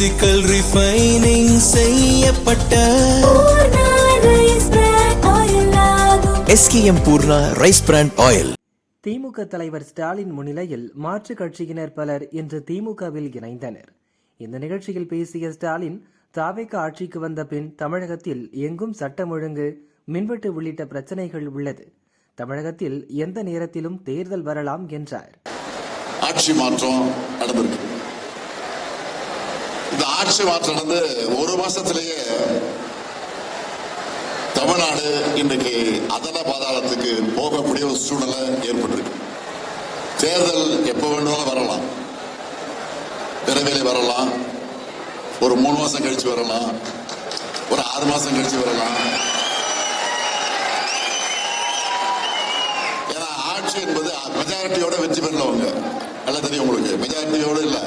Physical refining செய்யப்பட்ட SKM Poorna rice brand oil. DMK தலைவர் ஸ்டாலின் முன்னிலையில் மாற்றுக் கட்சியினர் பலர் இன்று திமுகவில் இணைந்தனர். இந்த நிகழ்ச்சியில் பேசிய ஸ்டாலின், தாவேக ஆட்சிக்கு வந்த பின் தமிழகத்தில் எங்கும் சட்டம் ஒழுங்கு, மின்வெட்டு உள்ளிட்ட பிரச்சனைகள் உள்ளது. தமிழகத்தில் எந்த நேரத்திலும் தேர்தல் வரலாம் என்றார். ஆட்சி மாற்றம் நடந்திருக்கு. இந்த ஆட்சி மாற்றம் நடந்து ஒரு மாசத்திலேயே தமிழ்நாடு இன்றைக்கு அதல பாதாளத்துக்கு போகக்கூடிய ஒரு சூழ்நிலை ஏற்பட்டிருக்கு. தேர்தல் எப்ப வேண்டுமாலும் வரலாம், விரைவில் வரலாம், ஒரு 3 மாசம் கழிச்சு வரலாம், ஒரு 6 மாசம் கழிச்சு வரலாம். ஏன்னா ஆட்சி என்பது மெஜாரிட்டியோட வெற்றி பெறலவங்க நல்லா தெரியும் உங்களுக்கு. மெஜாரிட்டியோட இல்ல,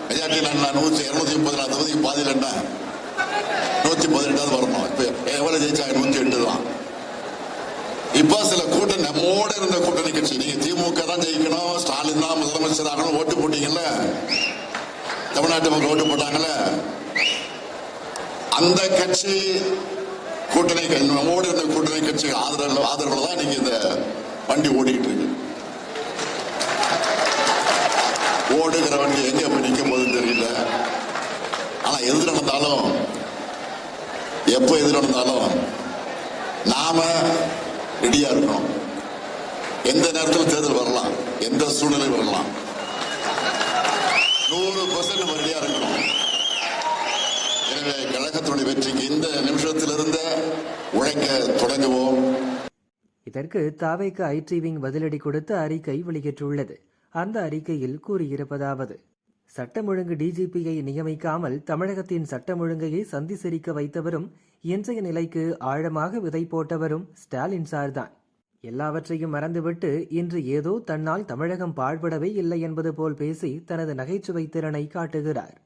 மெஜாரிட்டி 230 தொகுதிக்கு பாதியில் என்ன 118 வரணும். இப்ப எவ்வளவு ஜெயிச்சா 108 தான். இப்ப சில கூட்டணி நம்மோட இருந்த கூட்டணி கட்சி, நீங்க திமுக தான் ஜெயிக்கணும், ஸ்டாலின் தான் முதலமைச்சர் ஆகணும் ஓட்டு போட்டீங்கல்ல, தமிழ்நாட்டு மக்கள் ஓட்டு போட்டாங்கல்ல, அந்த கட்சி கூட்டணி நம்மோடு இருந்த கூட்டணி கட்சி ஆதரவுல தான் நீங்க இந்த வண்டி ஓடிக்கிட்டு இருக்கு. ஓடுகிற வண்டி எங்க போய் நிற்கும் போது தெரியல. ஆனா எது நடந்தாலும், எப்ப எது நடந்தாலும் நாம ரெடியா இருக்கணும். எந்த நேரத்தில் தேர்தல் வரலாம், எந்த சூழ்நிலை வரலாம், 100% நம்ம ரெடியா இருக்கணும். எனவே கழகத்தினுடைய வெற்றிக்கு இந்த நிமிஷத்திலிருந்து உழைக்க தொடங்குவோம். இதற்கு தாவேக ஐடி விங் பதிலடி கொடுத்து அறிக்கை வெளியிட்டுள்ளது. அந்த அறிக்கையில் கூறியிருப்பதாவது: சட்டம் ஒழுங்கு டிஜிபியை நியமிக்காமல் தமிழகத்தின் சட்டம் ஒழுங்கையை சந்தி சிரிக்க வைத்தவரும் இன்றைய நிலைக்கு ஆழமாக விதை போட்டவரும் ஸ்டாலின் சார்தான். எல்லாவற்றையும் மறந்துவிட்டு இன்று ஏதோ தன்னால் தமிழகம் பாழ்படவே இல்லை என்பது போல் பேசி தனது நகைச்சுவை திறனை காட்டுகிறார்.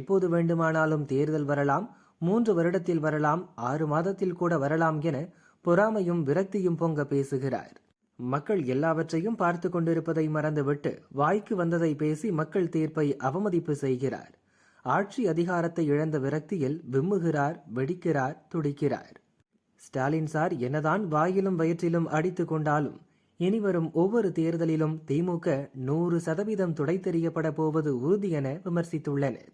எப்போது வேண்டுமானாலும் தேர்தல் வரலாம், 3 வருடத்தில் வரலாம், 6 மாதத்தில் கூட வரலாம் என பொறாமையும் விரக்தியும் பொங்க பேசுகிறார். மக்கள் எல்லாவற்றையும் பார்த்து கொண்டிருப்பதை மறந்துவிட்டு வாய்க்கு வந்ததை பேசி மக்கள் தீர்ப்பை அவமதிப்பு செய்கிறார். ஆட்சி அதிகாரத்தை இழந்த விரக்தியில் விம்முகிறார், வெடிக்கிறார், துடிக்கிறார். ஸ்டாலின் சார் என்னதான் வாயிலும் வயிற்றிலும் அடித்து கொண்டாலும் இனிவரும் ஒவ்வொரு தேர்தலிலும் திமுக 100% துடை தெரியப்பட போவது உறுதி என விமர்சித்துள்ளனர்.